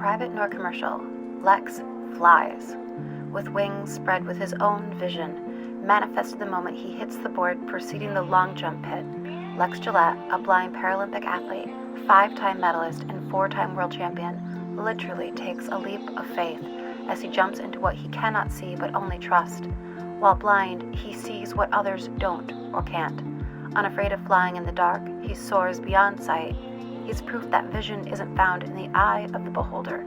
private nor commercial, Lex flies, with wings spread with his own vision, manifested the moment he hits the board preceding the long jump pit. Lex Gillette, a blind Paralympic athlete, 5-time medalist and 4-time world champion, literally takes a leap of faith as he jumps into what he cannot see but only trust. While blind, he sees what others don't or can't. Unafraid of flying in the dark, he soars beyond sight. He's proof that vision isn't found in the eye of the beholder,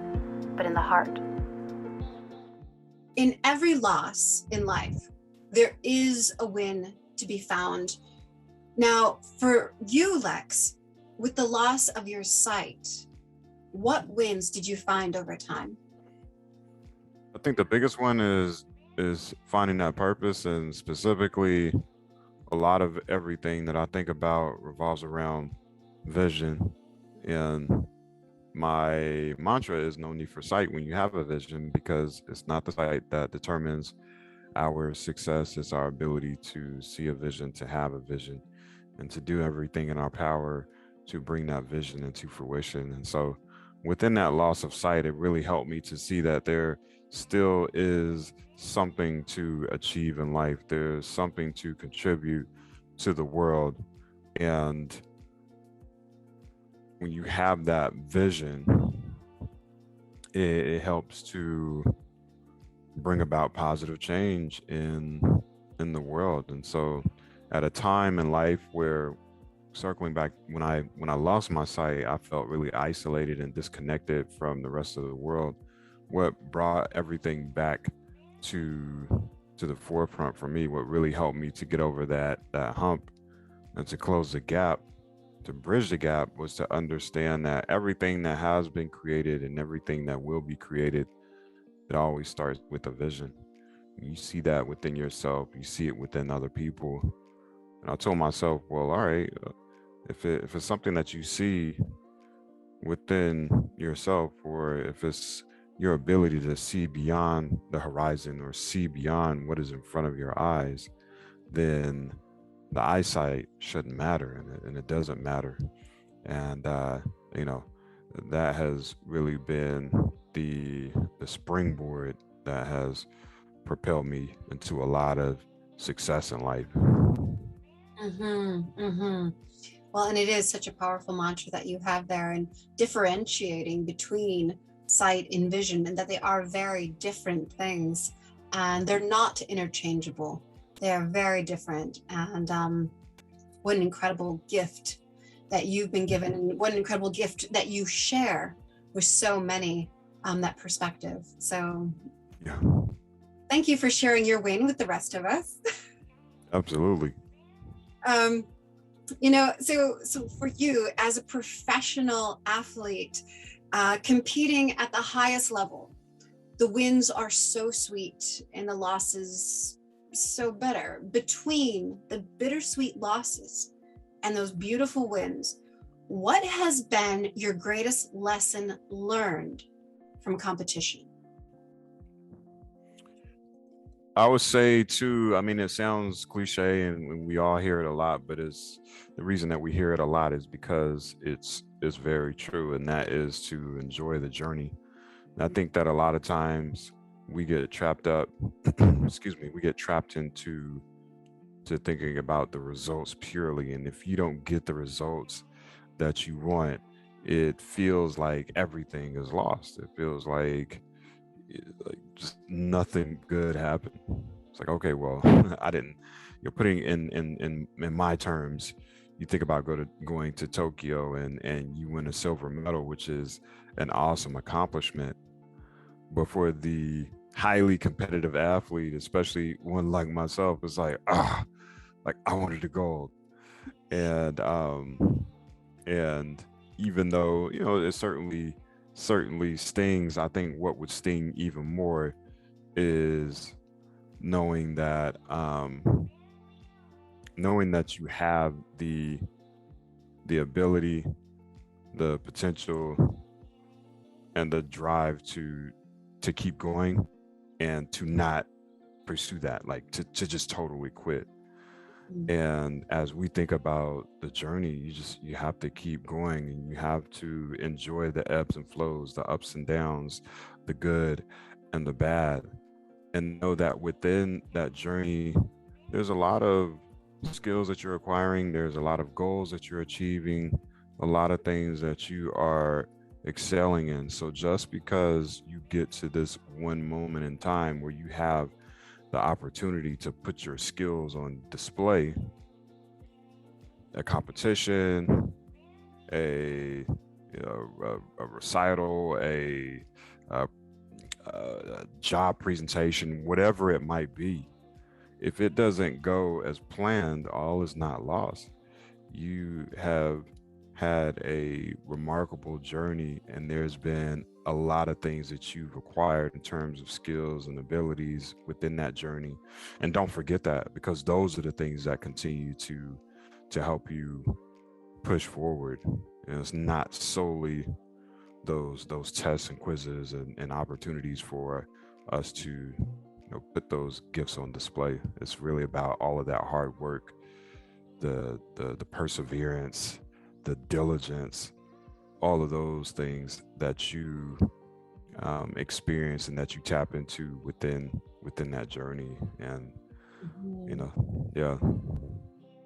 but in the heart. In every loss in life, there is a win to be found. Now, for you, Lex, with the loss of your sight, what wins did you find over time? I think the biggest one is finding that purpose, and specifically a lot of everything that I think about revolves around vision. And my mantra is no need for sight when you have a vision, because it's not the sight that determines our success. It's our ability to see a vision, to have a vision, and to do everything in our power to bring that vision into fruition. And so within that loss of sight, it really helped me to see that there still is something to achieve in life. There's something to contribute to the world. And when you have that vision, it helps to bring about positive change in the world. And so at a time in life where, circling back, when I lost my sight, I felt really isolated and disconnected from the rest of the world. What brought everything back to the forefront for me, what really helped me to get over that hump and to close the gap, to bridge the gap, was to understand that everything that has been created and everything that will be created, it always starts with a vision. You see that within yourself, you see it within other people. And I told myself, well, all right, if it's something that you see within yourself, or if it's your ability to see beyond the horizon or see beyond what is in front of your eyes, then the eyesight shouldn't matter, and it doesn't matter. And that has really been the springboard that has propelled me into a lot of success in life. Well, and it is such a powerful mantra that you have there, and differentiating between sight and vision, and that they are very different things, and they're not interchangeable. They are very different. And what an incredible gift that you've been given, and what an incredible gift that you share with so many, that perspective. So Yeah, thank you for sharing your win with the rest of us. absolutely. So for you as a professional athlete, competing at the highest level, the wins are so sweet and the losses so bitter. Between the bittersweet losses and those beautiful wins, what has been your greatest lesson learned from competition? I would say too, I mean, it sounds cliche and we all hear it a lot, but it's the reason that we hear it a lot is because it's very true, and that is to enjoy the journey. And I think that a lot of times we get trapped up, we get trapped into thinking about the results purely. And if you don't get the results that you want, it feels like everything is lost. It feels like just nothing good happened. It's like, okay, well, I didn't. You're putting in my terms. You think about going to Tokyo and you win a silver medal, which is an awesome accomplishment. But for the highly competitive athlete, especially one like myself, it's like like I wanted the gold. And even though it certainly stings, I think what would sting even more is knowing that you have the ability, the potential, and the drive to keep going, and to not pursue that, like to just totally quit. And as we think about the journey, you have to keep going, and you have to enjoy the ebbs and flows, the ups and downs, the good and the bad, and know that within that journey, there's a lot of skills that you're acquiring, there's a lot of goals that you're achieving, a lot of things that you are excelling in. So just because you get to this one moment in time where you have the opportunity to put your skills on display, a competition, a a recital, a job presentation, whatever it might be, if it doesn't go as planned, all is not lost. You have had a remarkable journey, and there's been a lot of things that you've acquired in terms of skills and abilities within that journey. And don't forget that, because those are the things that continue to help you push forward. And it's not solely those tests and quizzes and opportunities for us to put those gifts on display. It's really about all of that hard work, the perseverance, the diligence, all of those things that you experience and that you tap into within that journey. And yeah.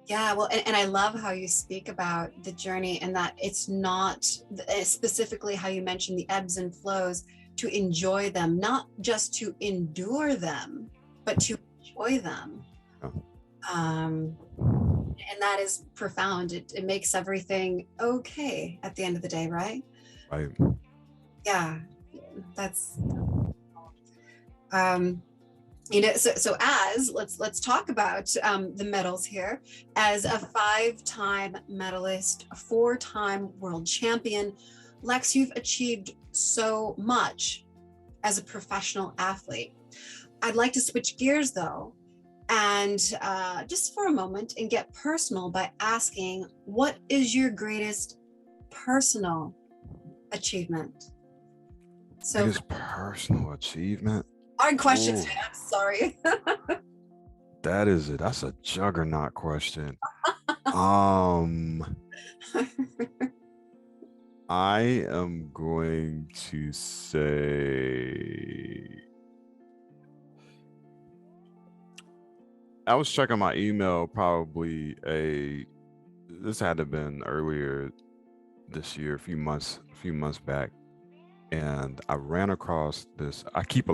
Yeah, well, and I love how you speak about the journey, and that it's not specifically how you mentioned the ebbs and flows, to enjoy them, not just to endure them, but to enjoy them. And that is profound. It makes everything okay at the end of the day, right? Right. Yeah, that's so as let's talk about the medals here. As a 5-time medalist, a 4-time world champion, Lex, you've achieved so much as a professional athlete. I'd like to switch gears though, and just for a moment, and get personal by asking, what is your greatest personal achievement? So, greatest personal achievement? hard questions. I'm sorry. That's a juggernaut question. I am going to say, I was checking my email this had to have been earlier this year, a few months back, and I ran across this. I keep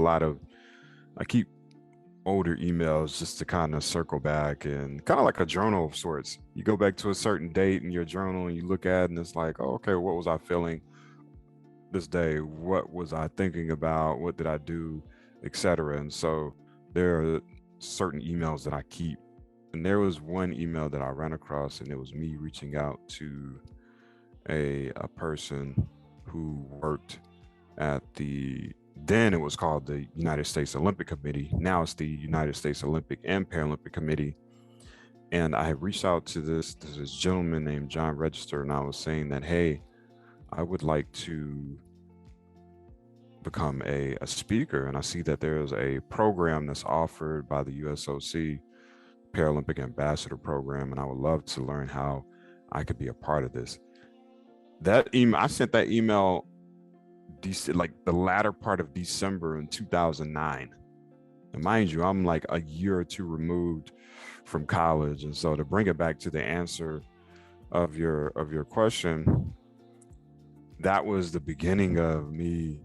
older emails just to kind of circle back, and kind of like a journal of sorts. You go back to a certain date in your journal and you look at it, and it's like, oh, okay, what was I feeling this day? What was I thinking about? What did I do, etc. And so there are certain emails that I keep, and there was one email that I ran across, and it was me reaching out to a person who worked at then it was called the United States Olympic Committee. Now it's the United States Olympic and Paralympic Committee. And I reached out to this gentleman named John Register, and I was saying that, hey, I would like to become a speaker. And I see that there's a program that's offered by the USOC, Paralympic Ambassador Program, and I would love to learn how I could be a part of this. I sent that email like the latter part of December in 2009. And mind you, I'm like a year or two removed from college. And so to bring it back to the answer of your question, that was the beginning of me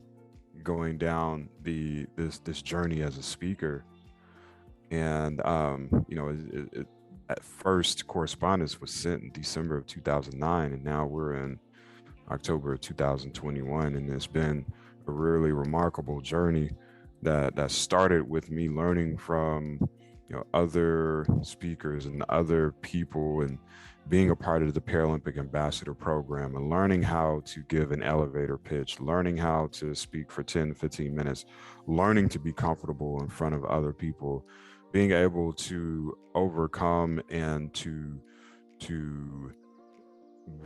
going down this journey as a speaker. And at first correspondence was sent in December of 2009, and now we're in October of 2021, and it's been a really remarkable journey that started with me learning from other speakers and other people, and being a part of the Paralympic Ambassador Program, and learning how to give an elevator pitch, learning how to speak for 10-15 minutes, learning to be comfortable in front of other people, being able to overcome and to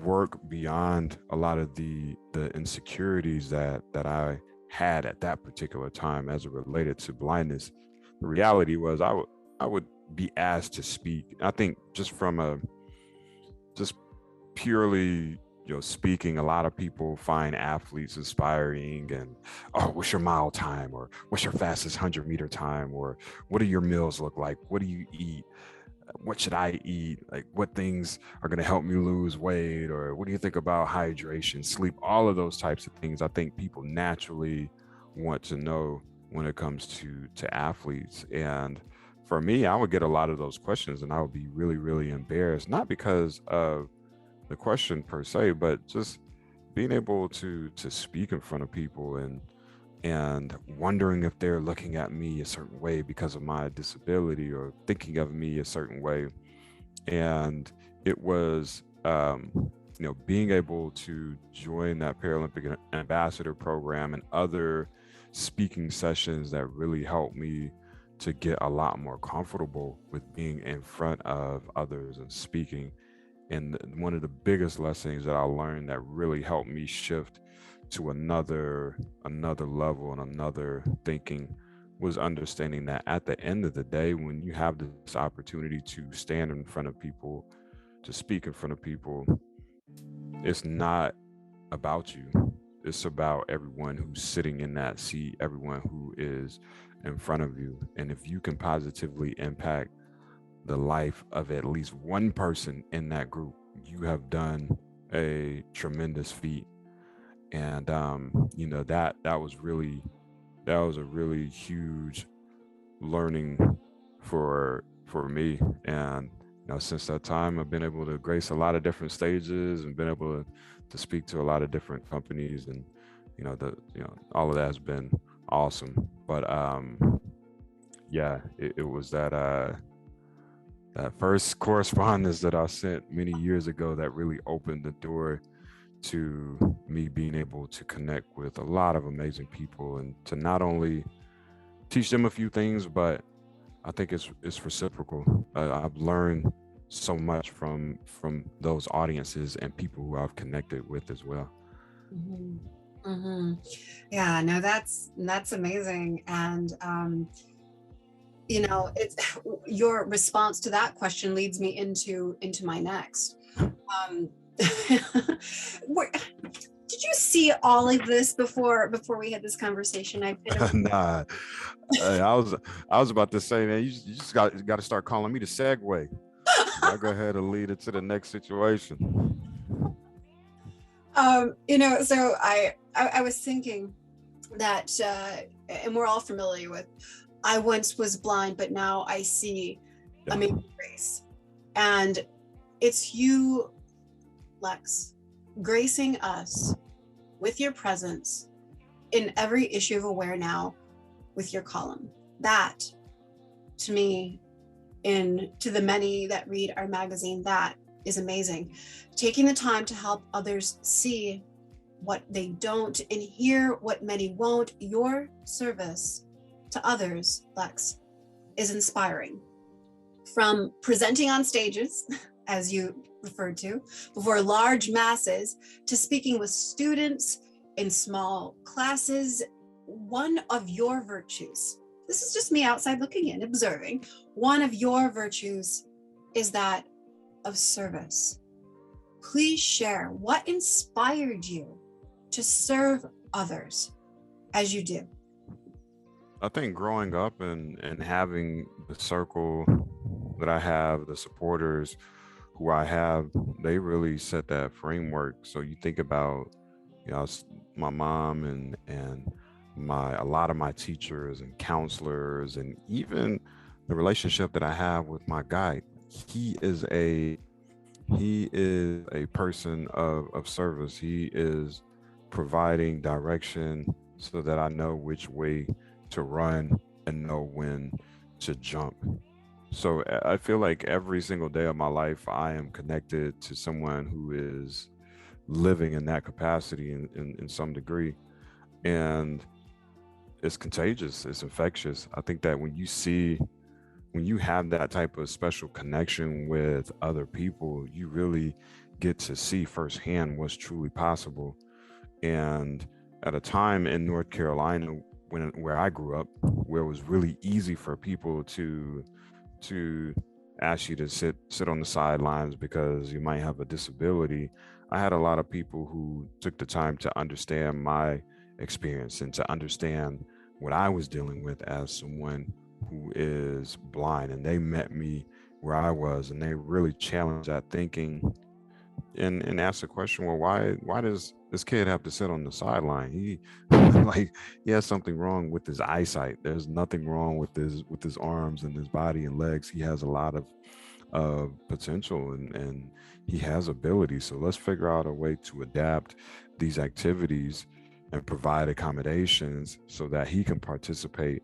work beyond a lot of the insecurities that I had at that particular time as it related to blindness. The reality was I would be asked to speak. I think just from a just purely, speaking, a lot of people find athletes inspiring and, oh, what's your mile time, or what's your fastest 100-meter time, or what do your meals look like, what do you eat, what should I eat, like what things are going to help me lose weight, or what do you think about hydration, sleep, all of those types of things. I think people naturally want to know when it comes to athletes. And for me, I would get a lot of those questions and I would be really, really embarrassed, not because of the question per se, but just being able to speak in front of people and wondering if they're looking at me a certain way because of my disability or thinking of me a certain way. And it was, being able to join that Paralympic ambassador program and other speaking sessions that really helped me to get a lot more comfortable with being in front of others and speaking. And one of the biggest lessons that I learned that really helped me shift to another level and another thinking was understanding that at the end of the day, when you have this opportunity to stand in front of people, to speak in front of people, it's not about you. It's about everyone who's sitting in that seat, everyone who is in front of you. And if you can positively impact the life of at least one person in that group, you have done a tremendous feat. And that was a really huge learning for me. And since that time, I've been able to grace a lot of different stages and been able to speak to a lot of different companies, and all of that has been awesome. But yeah, it was that first correspondence that I sent many years ago that really opened the door to me being able to connect with a lot of amazing people and to not only teach them a few things, but I think it's reciprocal. I've learned so much from those audiences and people who I've connected with as well. Mm-hmm. Mm-hmm. Yeah, no, that's amazing. And it's your response to that question leads me into my next. Did you see all of this before we had this conversation? Nah, I was about to say, man, you just got to start calling me the segue. I'll go ahead and lead it to the next situation. So I was thinking that, and we're all familiar with, I once was blind, but now I see amazing grace. And it's you, Lex, gracing us with your presence in every issue of AwareNow with your column. That, to me, to the many that read our magazine, that is amazing. Taking the time to help others see what they don't and hear what many won't. Your service to others, Lex, is inspiring. From presenting on stages, as you referred to, before large masses, to speaking with students in small classes, one of your virtues, this is just me outside looking in, observing, one of your virtues is that of service. Please share what inspired you to serve others as you do. I think growing up and having the circle that I have, the supporters who I have, they really set that framework. So you think about, my mom and a lot of my teachers and counselors, and even the relationship that I have with my guide. He is a person of service. He is providing direction so that I know which way to run and know when to jump. So I feel like every single day of my life, I am connected to someone who is living in that capacity in some degree. And it's contagious, it's infectious. I think that when you have that type of special connection with other people, you really get to see firsthand what's truly possible. And at a time in North Carolina, where I grew up, where it was really easy for people to to ask you to sit on the sidelines because you might have a disability. I had a lot of people who took the time to understand my experience and to understand what I was dealing with as someone who is blind. And they met me where I was, and they really challenged that thinking and asked the question, well, why does this kid have to sit on the sideline? He like he has something wrong with his eyesight. There's nothing wrong with his arms and his body and legs. He has a lot of potential, and he has ability. So let's figure out a way to adapt these activities and provide accommodations so that he can participate.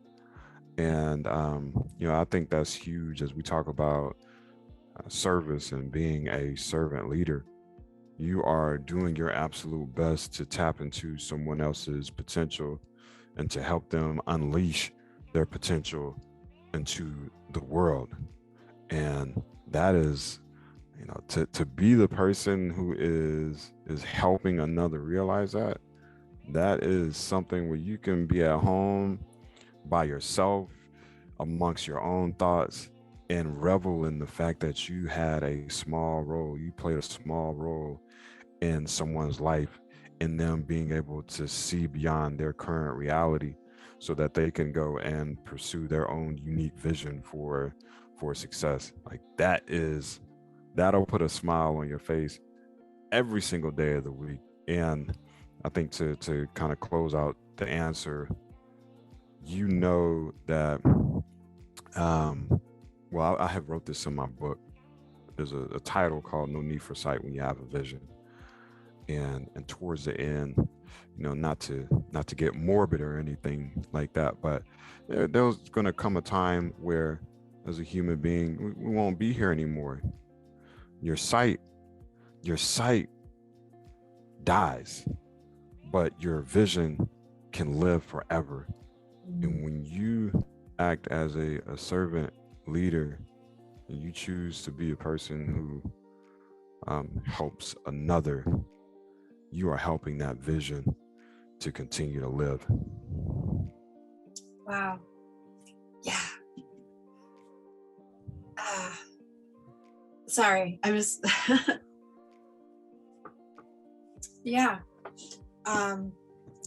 And I think that's huge as we talk about service and being a servant leader. You are doing your absolute best to tap into someone else's potential and to help them unleash their potential into the world. And that is, to be the person who is helping another realize that is something where you can be at home by yourself amongst your own thoughts and revel in the fact that you had a small role, you played a small role in someone's life, in them being able to see beyond their current reality so that they can go and pursue their own unique vision for success. Like that'll put a smile on your face every single day of the week. And I think to kind of close out the answer, that well, I have wrote this in my book. There's a title called No Need for Sight When You Have a Vision. And towards the end, not to get morbid or anything like that, but there's going to come a time where as a human being, we won't be here anymore. Your sight dies, but your vision can live forever. And when you act as a servant leader, and you choose to be a person who helps another, you are helping that vision to continue to live. Wow. Yeah. Sorry, I'm just yeah. No,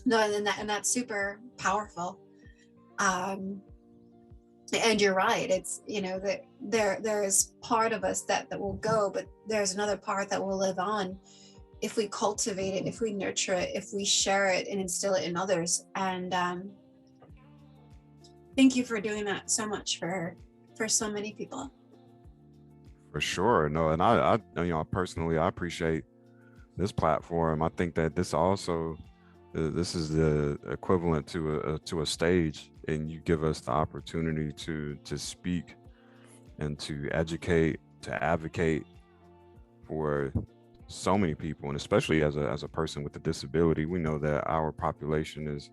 and that's super powerful. And you're right. It's that there is part of us that will go, but there's another part that will live on if we cultivate it, if we nurture it, if we share it and instill it in others. And thank you for doing that so much for so many people. For sure. No, and I personally, I appreciate this platform. I think that this also, this is the equivalent to a stage, and you give us the opportunity to speak and to educate, to advocate for so many people. And especially as a person with a disability, we know that our population is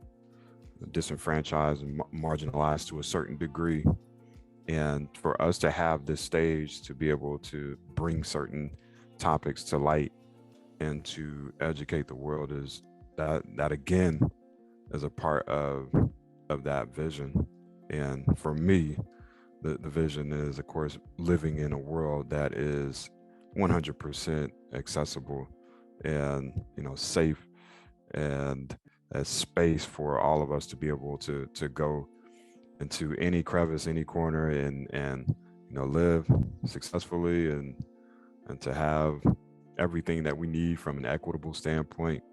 disenfranchised and marginalized to a certain degree. And for us to have this stage to be able to bring certain topics to light and to educate the world, is that again is a part of that vision. And for me, the vision is, of course, living in a world that is 100% accessible and safe, and a space for all of us to be able to go into any crevice, any corner, and live successfully, and to have everything that we need from an equitable standpoint.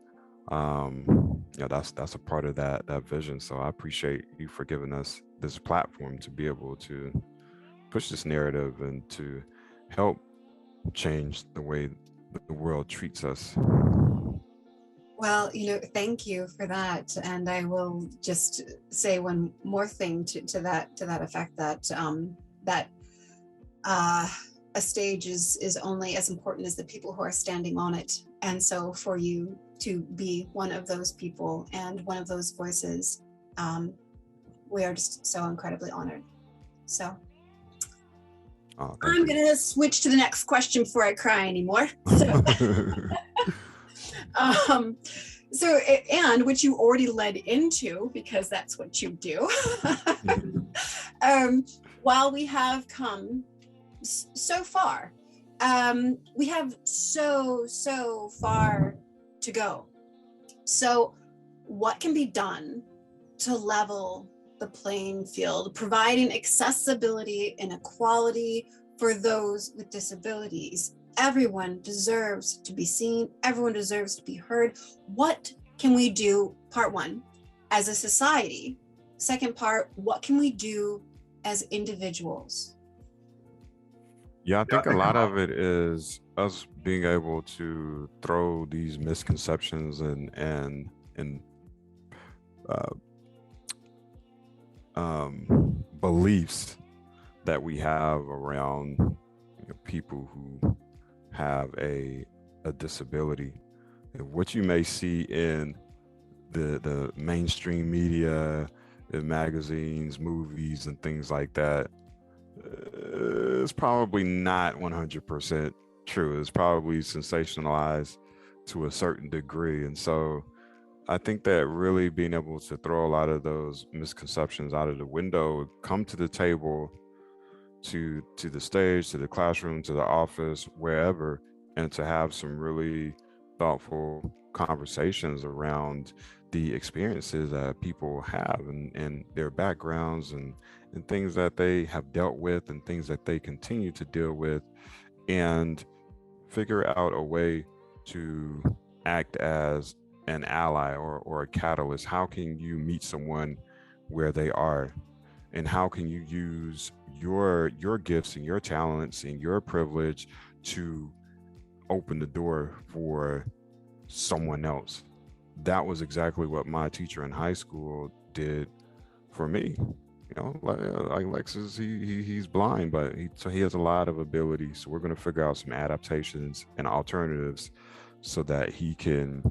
That's a part of that vision. So I appreciate you for giving us this platform to be able to push this narrative and to help change the way the world treats us. Well, thank you for that. And I will just say one more thing to that effect, that a stage is only as important as the people who are standing on it. And so for you to be one of those people and one of those voices, we are just so incredibly honored. So I'm going to switch to the next question before I cry anymore. So, and which you already led into, because that's what you do. while we have come so far, we have so far to go. So what can be done to level the playing field, providing accessibility and equality for those with disabilities? Everyone deserves to be seen. Everyone deserves to be heard. What can we do? Part one, as a society. Second part, what can we do as individuals? Yeah, I think a lot of it is us being able to throw these misconceptions and uh, beliefs that we have around people who have a disability. And what you may see in the mainstream media, in magazines, movies, and things like that, it's probably not 100% true. It's probably sensationalized to a certain degree. And so I think that really being able to throw a lot of those misconceptions out of the window, come to the table, to the stage, to the classroom, to the office, wherever, and to have some really thoughtful conversations around the experiences that people have and their backgrounds and things that they have dealt with and things that they continue to deal with, and figure out a way to act as an ally or a catalyst. How can you meet someone where they are, and how can you use your gifts and your talents and your privilege to open the door for someone else? That was exactly what my teacher in high school did for me. Like Lexus, he's blind, but he has a lot of ability. So we're going to figure out some adaptations and alternatives so that he can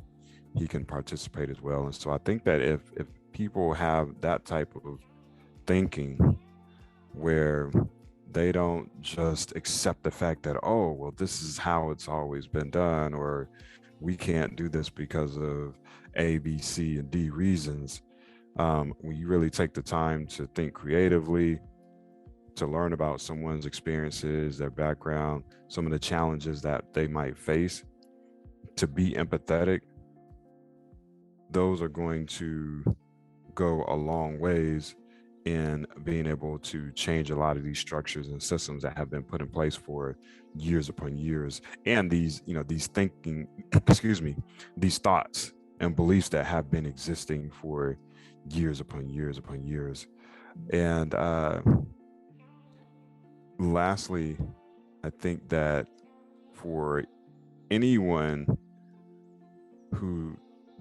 participate as well. And so I think that if people have that type of thinking, where they don't just accept the fact that, oh, well, this is how it's always been done, or we can't do this because of A, B, C, and D reasons. When you really take the time to think creatively, to learn about someone's experiences, their background, some of the challenges that they might face, to be empathetic, those are going to go a long ways in being able to change a lot of these structures and systems that have been put in place for years upon years. And these thinking, these thoughts and beliefs that have been existing for years upon years upon years. And lastly, I think that for anyone who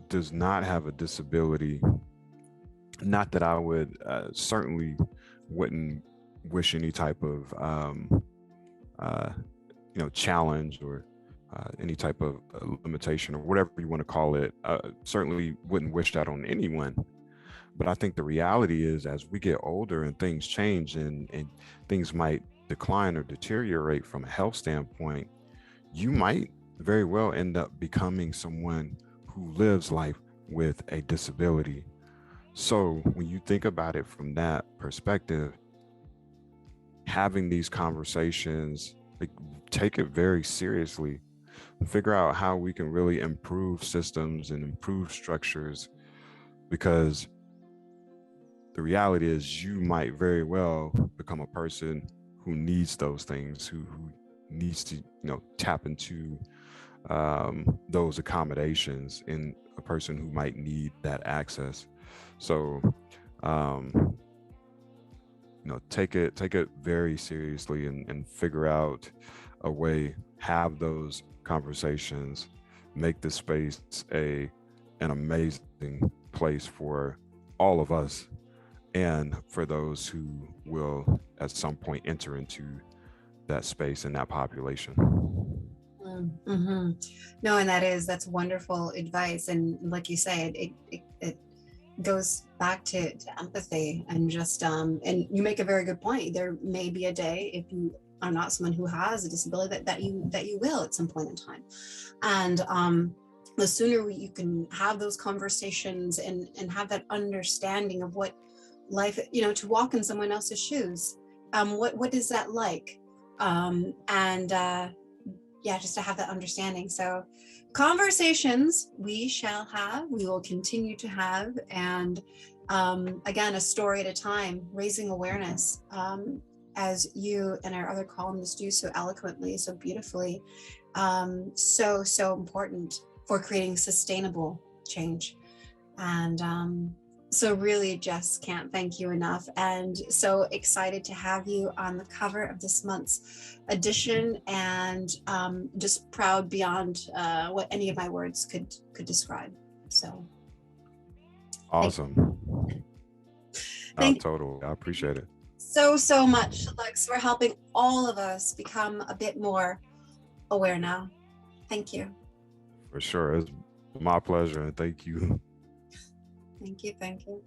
does not have a disability, not that I would certainly wouldn't wish any type of challenge or any type of limitation or whatever you want to call it, certainly wouldn't wish that on anyone. But I think the reality is, as we get older and things change and things might decline or deteriorate from a health standpoint, you might very well end up becoming someone who lives life with a disability. So when you think about it from that perspective, having these conversations, like, take it very seriously, figure out how we can really improve systems and improve structures, because the reality is you might very well become a person who needs those things, who needs to tap into those accommodations, in a person who might need that access. So take it very seriously and figure out a way, have those conversations, make this space an amazing place for all of us, and for those who will at some point enter into that space and that population. Mm-hmm. No, and that's wonderful advice. And like you say, it goes back to empathy and just and you make a very good point. There may be a day, if you are not someone who has a disability, that you will at some point in time. And the sooner you can have those conversations and have that understanding of what life, to walk in someone else's shoes, what is that like? Yeah, just to have that understanding. So conversations we shall have, we will continue to have, and again, a story at a time, raising awareness, as you and our other columnists do so eloquently, so beautifully, so important for creating sustainable change. And so really just can't thank you enough, and so excited to have you on the cover of this month's edition, and just proud beyond what any of my words could describe. So awesome. Totally. I appreciate it so much, Lex, for helping all of us become a bit more aware now. Thank you. for sure. It's my pleasure, and thank you. Thank you.